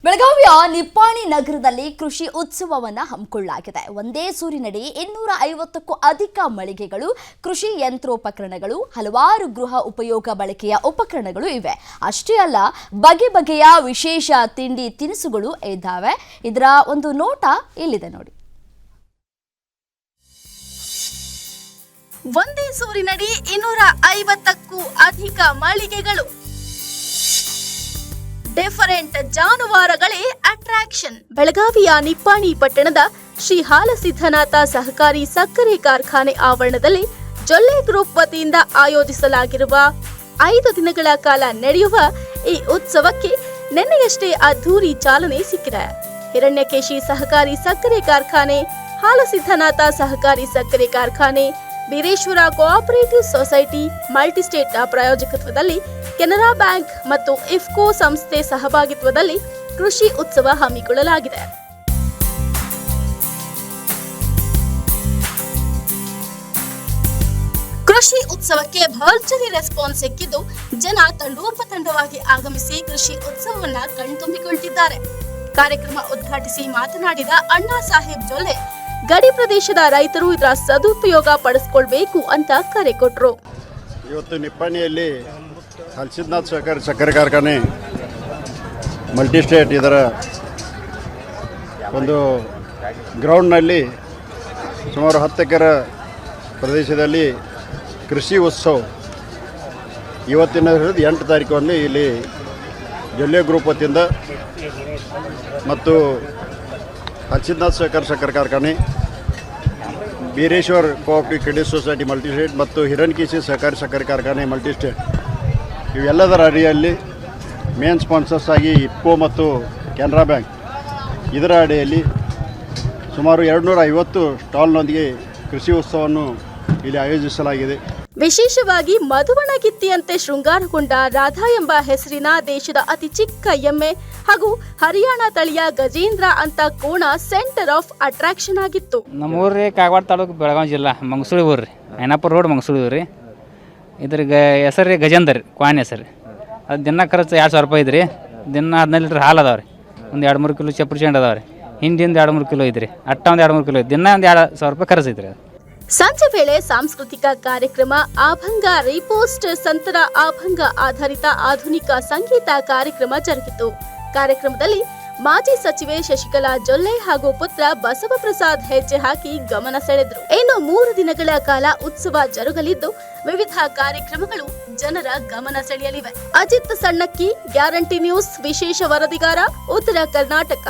ಬೆಳಗಾವಿಯ ನಿಪ್ಪಾಣಿ ನಗರದಲ್ಲಿ ಕೃಷಿ ಉತ್ಸವವನ್ನು ಹಮ್ಮಿಕೊಳ್ಳಲಾಗಿದೆ. ಒಂದೇ ಸೂರಿನಡಿ 250ಕ್ಕೂ ಅಧಿಕ ಮಳಿಗೆಗಳು, ಕೃಷಿ ಯಂತ್ರೋಪಕರಣಗಳು, ಹಲವಾರು ಗೃಹ ಉಪಯೋಗ ಬಳಕೆಯ ಉಪಕರಣಗಳು ಇವೆ. ಅಷ್ಟೇ ಅಲ್ಲ, ಬಗೆ ಬಗೆಯ ವಿಶೇಷ ತಿಂಡಿ ತಿನಿಸುಗಳು ಇದ್ದಾವೆ. ಇದರ ಒಂದು ನೋಟ ಇಲ್ಲಿದೆ ನೋಡಿ. ಒಂದೇ ಸೂರಿನಡಿ 250ಕ್ಕೂ ಅಧಿಕ ಮಳಿಗೆಗಳು, ಡಿಫರೆಂಟ್ ಜಾನುವಾರುಗಳೇ ಅಟ್ರಾಕ್ಷನ್. ಬೆಳಗಾವಿಯ ನಿಪ್ಪಾಣಿ ಪಟ್ಟಣದ ಶ್ರೀ ಹಾಲಸಿದ್ದನಾಥ ಸಹಕಾರಿ ಸಕ್ಕರೆ ಕಾರ್ಖಾನೆ ಆವರಣದಲ್ಲಿ ಜೊಲ್ಲೆ ಗ್ರೂಪ್ ವತಿಯಿಂದ ಆಯೋಜಿಸಲಾಗಿರುವ 5 ದಿನಗಳ ಕಾಲ ನಡೆಯುವ ಈ ಉತ್ಸವಕ್ಕೆ ನಿನ್ನೆಯಷ್ಟೇ ಅದ್ಧೂರಿ ಚಾಲನೆ ಸಿಕ್ಕಿದೆ. ಹಿರಣ್ಯಕೇಶಿ ಸಹಕಾರಿ ಸಕ್ಕರೆ ಕಾರ್ಖಾನೆ, ಹಾಲಸಿದ್ದನಾಥ ಸಹಕಾರಿ ಸಕ್ಕರೆ ಕಾರ್ಖಾನೆ, ಬೀರೇಶ್ವರ ಕೋಆಪರೇಟಿವ್ ಸೊಸೈಟಿ, ಮಲ್ಟಿಸ್ಟೇಟ್ ಪ್ರಾಯೋಜಕತ್ವದಲ್ಲಿ ಕೆನರಾ ಬ್ಯಾಂಕ್ ಮತ್ತು ಇಫ್ಕೋ ಸಂಸ್ಥೆ ಸಹಭಾಗಿತ್ವದಲ್ಲಿ ಕೃಷಿ ಉತ್ಸವ ಹಮ್ಮಿಕೊಳ್ಳಲಾಗಿದೆ. ಕೃಷಿ ಉತ್ಸವಕ್ಕೆ ಭರ್ಜರಿ ರೆಸ್ಪಾನ್ಸ್ ಸಿಕ್ಕಿದ್ದು, ಜನ ತಂಡೋಪತಂಡವಾಗಿ ಆಗಮಿಸಿ ಕೃಷಿ ಉತ್ಸವವನ್ನ ಕಣ್ತುಂಬಿಕೊಳ್ತಿದ್ದಾರೆ. ಕಾರ್ಯಕ್ರಮ ಉದ್ಘಾಟಿಸಿ ಮಾತನಾಡಿದ ಅಣ್ಣಾ ಸಾಹೇಬ್ ಜೊಲ್ಲೆ, ಗಡಿ ಪ್ರದೇಶದ ರೈತರು ಇದರ ಸದುಪಯೋಗ ಪಡಿಸಿಕೊಳ್ಬೇಕು ಅಂತ ಕರೆ ಕೊಟ್ಟರು. ಇವತ್ತು ನಿಪ್ಪಾಣಿಯಲ್ಲಿ ಹಾಲಸಿದ್ದನಾಥ ಸಹಕಾರಿ ಸಕ್ಕರೆ ಕಾರ್ಖಾನೆ ಮಲ್ಟಿಸ್ಟೇಟ್ ಇದರ ಒಂದು ಗ್ರೌಂಡ್ನಲ್ಲಿ ಸುಮಾರು 10 ಎಕರೆ ಪ್ರದೇಶದಲ್ಲಿ ಕೃಷಿ ಉತ್ಸವ ಇವತ್ತಿನ 8 ತಾರೀಕಲ್ಲಿ ಇಲ್ಲಿ ಜೊಲ್ಲೆ ಗ್ರೂಪ್ ವತಿಯಿಂದ ಮತ್ತು ಹಾಲಸಿದ್ದನಾಥ ಸಹಕಾರಿ ಸಕ್ಕರೆ ಕಾರ್ಖಾನೆ, ಬೀರೇಶ್ವರ್ ಕೋಆಪರೇಟಿವ್ ಕ್ರೆಡಿಟ್ ಸೊಸೈಟಿ ಮಲ್ಟಿಸ್ಟೇಟ್ ಮತ್ತು ಹಿರಣ್ಯಕೇಶಿ ಸಹಕಾರಿ ಸಕ್ಕರೆ ಕಾರ್ಖಾನೆ ಮಲ್ಟಿಸ್ಟೇಟ್ ಇವೆಲ್ಲದರ ಅಡಿಯಲ್ಲಿ ಮೇನ್ ಸ್ಪಾನ್ಸರ್ಸ್ ಆಗಿ ಇಫ್ಕೋ ಮತ್ತು ಕೆನರಾ ಬ್ಯಾಂಕ್ ಇದರ ಅಡಿಯಲ್ಲಿ ಸುಮಾರು 250 ಸ್ಟಾಲ್ನೊಂದಿಗೆ ಕೃಷಿ ಉತ್ಸವವನ್ನು ಇಲ್ಲಿ ಆಯೋಜಿಸಲಾಗಿದೆ. ವಿಶೇಷವಾಗಿ ಮಧುವಣಗಿತ್ತಿಯಂತೆ ಶೃಂಗಾರಗೊಂಡ ರಾಧಾ ಎಂಬ ಹೆಸರಿನ ದೇಶದ ಅತಿ ಚಿಕ್ಕ ಎಮ್ಮೆ ಹಾಗೂ ಹರಿಯಾಣ ತಳಿಯ ಗಜೇಂದ್ರ ಅಂತ ಕೋಣ ಸೆಂಟರ್ ಆಫ್ ಅಟ್ರಾಕ್ಷನ್ ಆಗಿತ್ತು. ನಮ್ಮ ಊರ್ರಿ ಕಾಗವಾಡ ತಾಲೂಕು, ಬೆಳಗಾವಿ ಜಿಲ್ಲಾ, ಮಂಗಸೂಳಿ ಊರ್ರಿ, ಐನಾಪುರ ರೋಡ್ ಮಂಗಸೂಳಿ ಊರ್ರಿ. ಇದ್ರ ಹೆಸರು ರೀ ಗಜೇಂದ್ರ, ಕ್ವಾನ್ ಹೆಸರು. ಅದು ದಿನ ಖರ್ಚು 2,000 ರೂಪಾಯಿ ಇದ್ರಿ. ದಿನ 15 ಲೀಟ್ರ್ ಹಾಲು ಅದಾವೆ ರೀ. ಒಂದು 2-3 ಕಿಲೋ ಚಪ್ಪರಿ ಚೆಂಡು ಅದಾವೆ ರೀ. ಹಿಂದಿಂದ 2-3 ಕಿಲೋ ಐತ್ರಿ. ಅಟ್ಟ ಒಂದು 2-3 ಕಿಲೋ ದಿನ ಒಂದು 2,000 ರೂಪಾಯಿ ಖರ್ಚು ಐತ್ರಿ. ಸಂಜೆ ವೇಳೆ ಸಾಂಸ್ಕೃತಿಕ ಕಾರ್ಯಕ್ರಮ, ಆಭಂಗ ರಿಪೋಸ್ಟ್, ಸಂತರ ಆಭಂಗ ಆಧಾರಿತ ಆಧುನಿಕ ಸಂಗೀತ ಕಾರ್ಯಕ್ರಮ ಜರುಗಿತು. ಕಾರ್ಯಕ್ರಮದಲ್ಲಿ ಮಾಜಿ ಸಚಿವೆ ಶಶಿಕಲಾ ಜೊಲ್ಲೆ ಹಾಗೂ ಪುತ್ರ ಬಸವಪ್ರಸಾದ್ ಹೆಜ್ಜೆ ಹಾಕಿ ಗಮನ ಸೆಳೆದ್ರು. ಇನ್ನು 3 ದಿನಗಳ ಕಾಲ ಉತ್ಸವ ಜರುಗಲಿದ್ದು, ವಿವಿಧ ಕಾರ್ಯಕ್ರಮಗಳು ಜನರ ಗಮನ ಸೆಳೆಯಲಿವೆ. ಅಜಿತ್ ಸಣ್ಣಕ್ಕಿ, ಗ್ಯಾರಂಟಿ ನ್ಯೂಸ್ ವಿಶೇಷ ವರದಿಗಾರ, ಉತ್ತರ ಕರ್ನಾಟಕ.